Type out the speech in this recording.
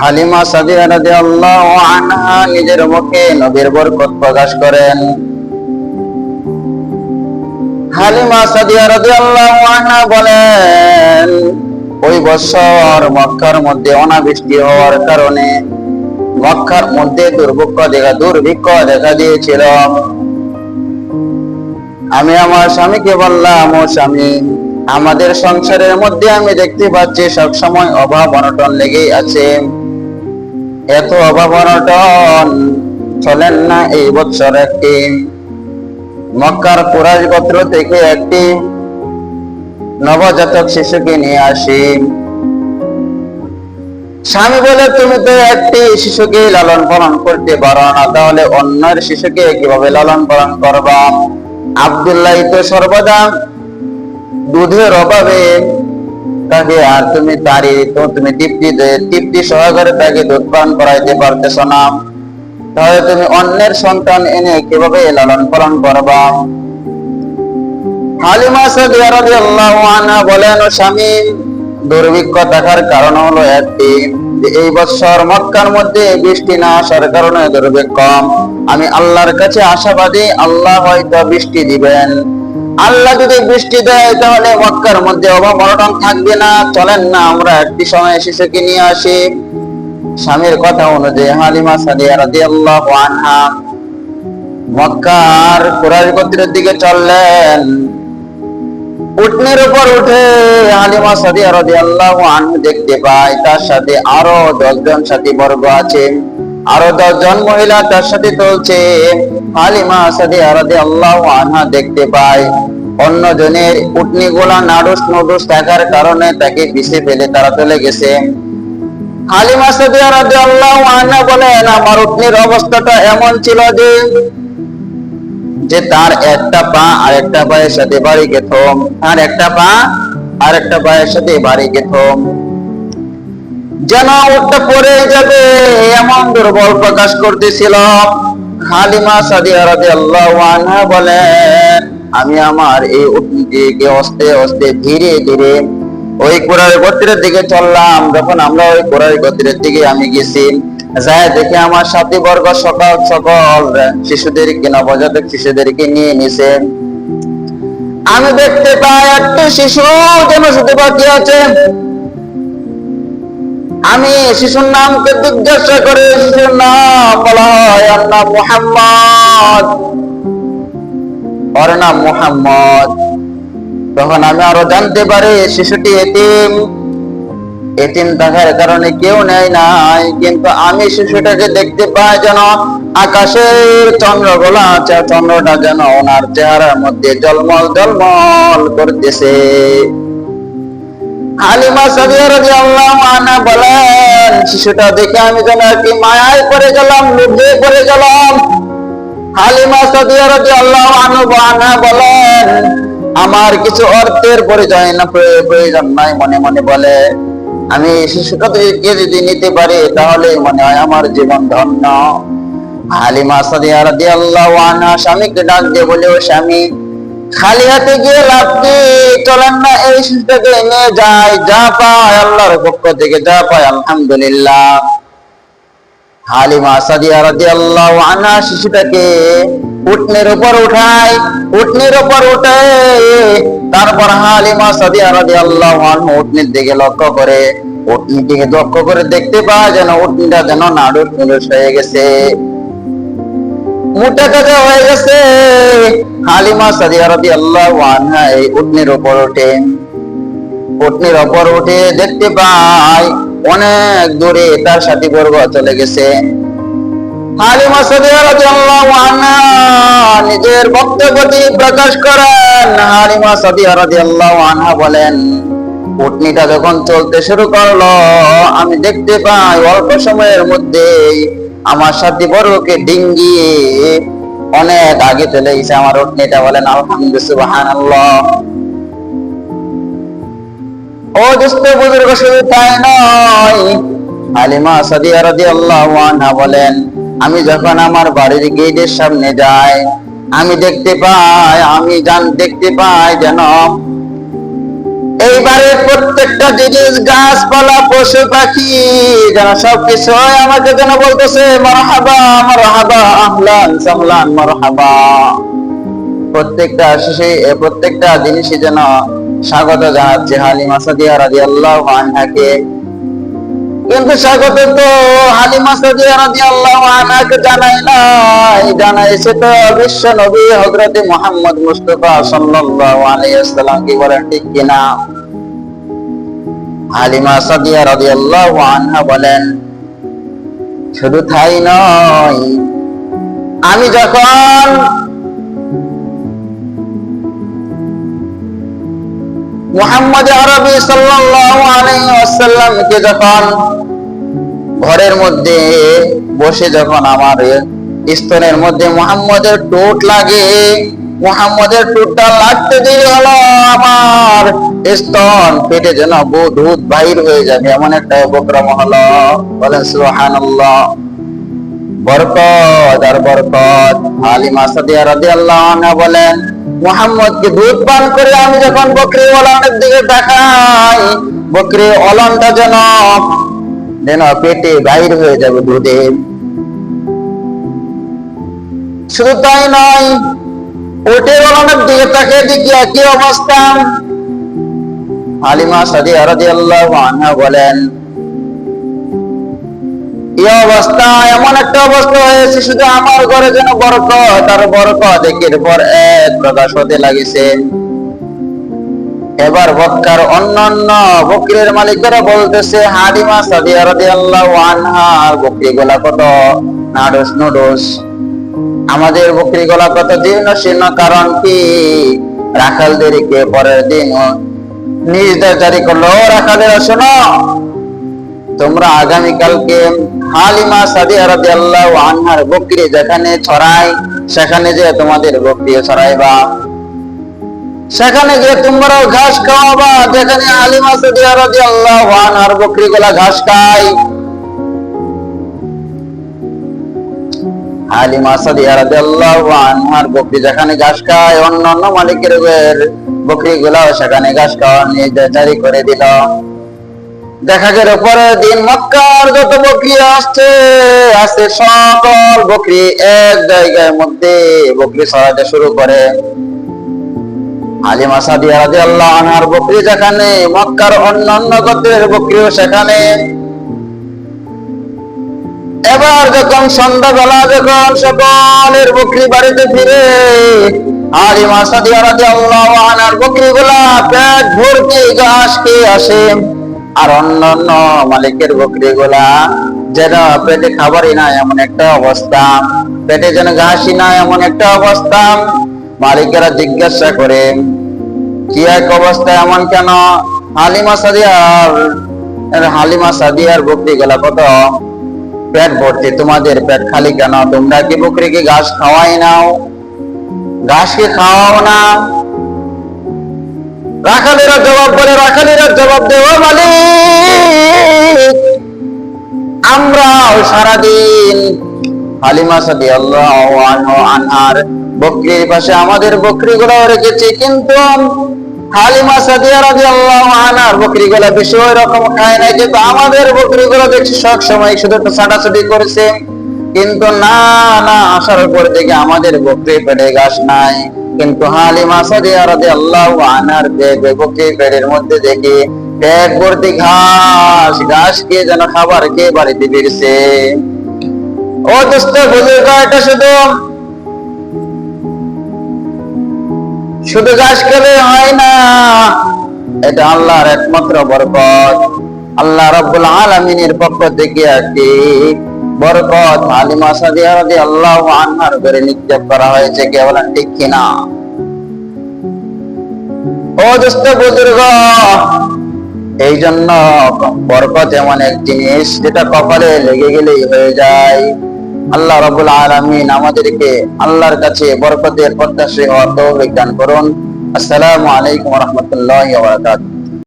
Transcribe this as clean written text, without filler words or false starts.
হালিমা সাদিয়া রাদিয়াল্লাহু আনহা নিজের মুখে নবীর বরকত প্রকাশ করেন। হালিমা সাদিয়া রাদিয়াল্লাহু আনহা বলেন, ওই বছর মক্কার মধ্যে অনাবৃষ্টি হওয়ার কারণে মক্কার মধ্যে দুর্ভিক্ষ দেখা দিয়েছিল। আমি আমার স্বামীকে বললাম, ও স্বামী, আমাদের সংসারের মধ্যে আমি দেখতে পাচ্ছি সবসময় অভাব অনটন লেগেই আছে। এত অভাব অনটন চলেন না এই বছর একটি মক্কার কুরাইশ গোত্র থেকে একটি নবজাতক শিশুকে নিয়ে আসি। স্বামী বলে, তুমি তো একটি শিশুকে লালন পালন করতে পারো না, তাহলে অন্যের শিশুকে কিভাবে লালন পালন করবা? আব্দুল্লাহ তো সর্বদা দুধের অভাবে তাকে, আর তুমি তুমি তৃপ্তি সহকারে তাকে দুধ পান করাইতে পারতেছ না, তাহলে তুমি অন্যের সন্তান এনে কিভাবে লালন পালন করবা? হালিমা সাদিয়া রাদিয়াল্লাহু আনহা বলেন, ও স্বামী, দুর্ভিক্ষ থাকার কারণ হলো একটি, এই বছর মক্কার মধ্যে বৃষ্টি না আসার কারণে দুর্ভিক্ষ। আমি আল্লাহর কাছে আশাবাদী, আল্লাহ হয়তো বৃষ্টি দিবেন। আল্লাহ যদি বৃষ্টি দেয় তাহলে মক্কার মধ্যে অভাব অনটন থাকবে না। চলেন না আমরা একটি সময় শিশুকে নিয়ে আসি। স্বামীর কথা অনুযায়ী হালিমা সাদিয়া রাদিয়াল্লাহু আনহা মক্কার কুরাইশ গোত্রের দিকে চললেন। উটনির উপর উঠে হালিমা সাদিয়া রাদিয়াল্লাহু আনহা দেখতে পায় তার সাথে আরো 10 জন সাথী বর্গ আছে, আরো 10 জন মহিলা তার সাথে চলছে। হালিমা সাদিয়া রাদিয়াল্লাহু আনহা দেখতে পায় অন্য জনের উটনিগুলা নাডুস থাকার কারণে তাকে পিছে ফেলে তারা চলে গেছে। হালিমা সাদিয়া রাদিয়াল্লাহু আনহা বলেন, আমার উটনির অবস্থাটা এমন ছিল যে তার একটা পা আর একটা পায়ের সাথে বাড়ি গেত, আর একটা পা আর একটা পায়ের সাথে বাড়ি গেত, যেন উটটা পড়ে যাবে এমন দুর্বল প্রকাশ করতেছিল। হালিমা সাদিয়া রাদিয়াল্লাহু আনহা বলেন, আমি আমার এই উটনিটিকে আস্তে আস্তে ধীরে ধীরে ওই কুরাইশ গোত্রের দিকে চললাম। যখন আমরা ওই কুরাইশ গোত্রের দিকে আমি গেছি, যাই দেখে আমার সাথী বর্গ সকল শিশুদেরকে, নবজাতক শিশুদেরকে নিয়ে নিছে। আমি দেখতে পাই একটি শিশু যেন শুধু বাকি আছে। আমি শিশুর নামকে জিজ্ঞাসা করে, শিশুর নাম বলা হয় আল্লাহ মুহাম্মদ, ওর নাম মুহাম্মদ। তখন আমি আরো জানতে পারি শিশুটি এতিম থাকার কারণে কেউ নেয় নাই, কিন্তু আমি শিশুটাকে দেখতে পাই যেন আকাশের চন্দ্রটা যেন ওনার চেহারার মধ্যে জলমল করতেছে। হালিমা সাদিয়া রাদিয়াল্লাহু আনহা বলেন, শিশুটা দেখে আমি যেন একটি মায়ায় পড়ে গেলাম, লোভে পড়ে গেলাম। হালিমা সাদিয়া রাদিয়াল্লাহু আনহা বলেন, আমার কিছু অর্থের প্রয়োজন নাই। মনে মনে বলে, আমি শিশুটাকে যদি নিতে পারি তাহলে মনে হয় আমার জীবন ধন্য। হালিমা সাদিয়া রাদিয়াল্লাহু আনহা স্বামীকে ডাক দিয়ে বলে, ও স্বামী, খালি হাতে গিয়ে লাভ কি? চলেন না এই শিশুটাকে নিয়ে যাই, যা পায় আল্লাহর পক্ষ থেকে যা পায় আলহামদুলিল্লাহ। হালিমা সাদিয়া রাদিয়াল্লাহু আনহা শিশুটাকে উটনির উপর উঠায়, উটনির উপর উঠে তারপর হালিমা সাদিয়া রাদিয়াল্লাহু আনহা উটনির দিকে লক্ষ্য করে, উটনিটিকে লক্ষ্য করে দেখতে পায় যেন উটনিটা যেন নাডুস হয়ে গেছে, মোটা তাজা হয়ে গেছে। হালিমা সাদিয়া রাদিয়াল্লাহু আনহা এই উটনির উপর উঠে দেখতে পায় অনেক দূরে তার সাথী বর্গ চলে গেছে। হালিমা সাদিয়া রাদিয়াল্লাহু আনহা নিজের বক্তব্যটি প্রকাশ করেন। হালিমা সাদিয়া রাদিয়াল্লাহু আনহা বলেন, উটনিটা যখন চলতে শুরু করলো, আমি দেখতে পাই অল্প সময়ের মধ্যেই আমার সাথী বর্গকে ডিঙ্গিয়ে অনেক আগে চলে গেছে আমার উটনিটা। বলেন আলহামদুলিল্লাহ, সুবহানাল্লাহ। ও দোস্ত বুজুর্গ, শুধু তাই নয়, হালিমা সাদিয়া রাদিয়াল্লাহু আনহা বলেন, আমি যখন আমার বাড়ির গেটের সামনে যাই, আমি দেখতে পাই যেন এইবারে প্রত্যেকটা জিনিস, গাছপালা, পশু পাখি যেন সবকিছু আমাকে যেন বলতেছে মারহাবা মারহাবা, আহলান সাহলান মারহাবা। প্রত্যেকটা জিনিসই যেন স্বাগত জানাচ্ছে হালিমা সাদিয়া রাদিয়াল্লাহু আনহাকে। কিন্তু স্বাগত তো হালিমা সাদিয়া রাদিয়াল্লাহু আনহাকে জানাইছে তো বিশ্ব নবী হযরত মুহাম্মদ মুস্তাফা সাল্লাল্লাহু আলাইহি ওয়াসাল্লাম। কি বলেন, ঠিক কিনা? হালিমা সাদিয়া রাদিয়াল্লাহু আনহা বলেন, শুধু তাই নয়, আমি যখন মুহাম্মদ আরবি সাল্লাল্লাহু আলাইহি ওয়াসাল্লামকে যখন ঘরের মধ্যে বসে যখন আমার স্তনের মধ্যে মুহাম্মদের ঠোঁট লাগে, মুহাম্মদের ঠোঁটটা লাগতে দেরি হলো, আমার স্তন পেটে যেন দুধ বাহির হয়ে যাবে, এমন একটা উপক্রম হলো। বলেন সুবহানাল্লাহ। বরকত আর বরকত। হালিমা সাদিয়া রাদিয়াল্লাহু আনহা বলেন, মুহাম্মদকে দুধ পান করে আমি যখন বকরি ওলানের দিকে তাকাই, বকরি ওলানটা যেন পেটে বাইর হয়ে যাবে দুধে। শুধু তাই নয়, ওটের ওলানের দিকে তাকিয়ে দেখি একই অবস্থা। হালিমা সাদিয়া রাদিয়াল্লাহু আনহা বলেন, এই অবস্থা, এমন একটা অবস্থা হয়েছে, শুধু আমার ঘরে যেন বরকত আর বরকত একের পর এক প্রকাশ হতে লাগিছে। এবার মক্কার অন্যান্য বকরির মালিকেরা বলতেছে, হালিমা সাদিয়া রাদিয়াল্লাহু আনহা বকরিগুলা কত নাডুস নুডুস, আমাদের বকরিগুলা কত জীর্ণ শীর্ণ। কারণ কি? রাখালদেরকে পরের দিন নির্দেশ জারি করলো, রাখালেরা শোনো, তোমরা আগামীকালকে হালিমা সাদিয়া রাদিয়াল্লাহু আনহার বকরি যেখানে ছড়ায় সেখানে যে তোমাদের বকরি ছড়াইবা, সেখানে গিয়ে তোমরাও ঘাস খাওয়াবা, যেখানে হালিমা সাদিয়া রাদিয়াল্লাহু আনহার বকরিগুলা ঘাস খায়। হালিমা সাদিয়া রাদিয়াল্লাহু আনহার বকরি যেখানে ঘাস খায়, অন্যান্য মালিকের বকরিগুলাও সেখানে ঘাস খাওয়ার নির্দেশ জারি করে দিল। দেখা গেল পরের দিন মক্কার যত বকরি আসছে সকল বকরি এক জায়গার মধ্যে বকরি ছড়াতে শুরু করে। হালিমা সাদিয়া রাদিয়াল্লাহু আনহার বকরি যেখানে, মক্কার অন্যান্য গোত্রের বকরিও সেখানে। এবার যখন সন্ধ্যাবেলা যখন সকলের বকরি বাড়িতে ফিরে, হালিমা সাদিয়া রাদিয়াল্লাহু আনহার বকরিগুলা পেট ভর্তি ঘাস খেয়ে আসে, আর অন্যান্য মালিকের বকরিগুলা যেন পেটে খাবারই নাই এমন একটা অবস্থা, পেটে যেন ঘাসই নাই এমন একটা অবস্থা। মালিকেরা জিজ্ঞাসা করে, কি এক অবস্থা, এমন কেন? হালিমা সাদিয়ার বকরিগুলা কত পেট ভর্তি, তোমাদের পেট খালি কেন? তোমরা কি বকরিকে ঘাস খাওয়াই নাও? ঘাস কি খাওয়াও না? রাখালেরা জবাব দেয়, ও মালিক, আমরা সারাদিন হালিমা সাদিয়াল্লাহু আনহার বকরির পাশে আমাদের বকরিগুলো রেখেছি, কিন্তু হালিমা সাদিয়া রাদিয়াল্লাহু আনহার বকরিগুলো বেশি ওই রকম খায় নাই, কিন্তু আমাদের বকরিগুলো দেখছি সব সময় শুধু একটু ছাটাছাটি করেছে। কিন্তু না, আসার পর থেকে আমাদের বকরি পেটে ঘাস নাই, কিন্তু হালিমা সাদিয়া রাদিয়াল্লাহু আনহার বকরি পেটের মধ্যে দেখি পেট ভর্তি ঘাস খেয়ে যেন খাবার খেয়ে বাড়িতে ফিরছে। ও দোস্ত, বুঝুর্গ, এটা শুধু ঘাস খেলে হয় না, এটা আল্লাহর একমাত্র বরকত। আল্লাহ রাব্বুল আলামিনের পক্ষ থেকে একটি বরকত হালিমা সাদিয়া রাদিয়াল্লাহু আনহার ঘরে নিক্ষেপ করা হয়েছে। কে বলেন, ঠিক কিনা? ও দোস্ত, বুজুর্গ, এই জন্য বরকত এমন এক জিনিস যেটা কপালে লেগে গেলেই হয়ে যায়। আল্লাহ রাব্বুল আলামিন আমাদেরকে আল্লাহর কাছে বরকতের প্রত্যাশী হওয়ার তৌফিক দান করুন। আসসালামু আলাইকুম ওয়া রাহমাতুল্লাহি ওয়া বারাকাতুহু।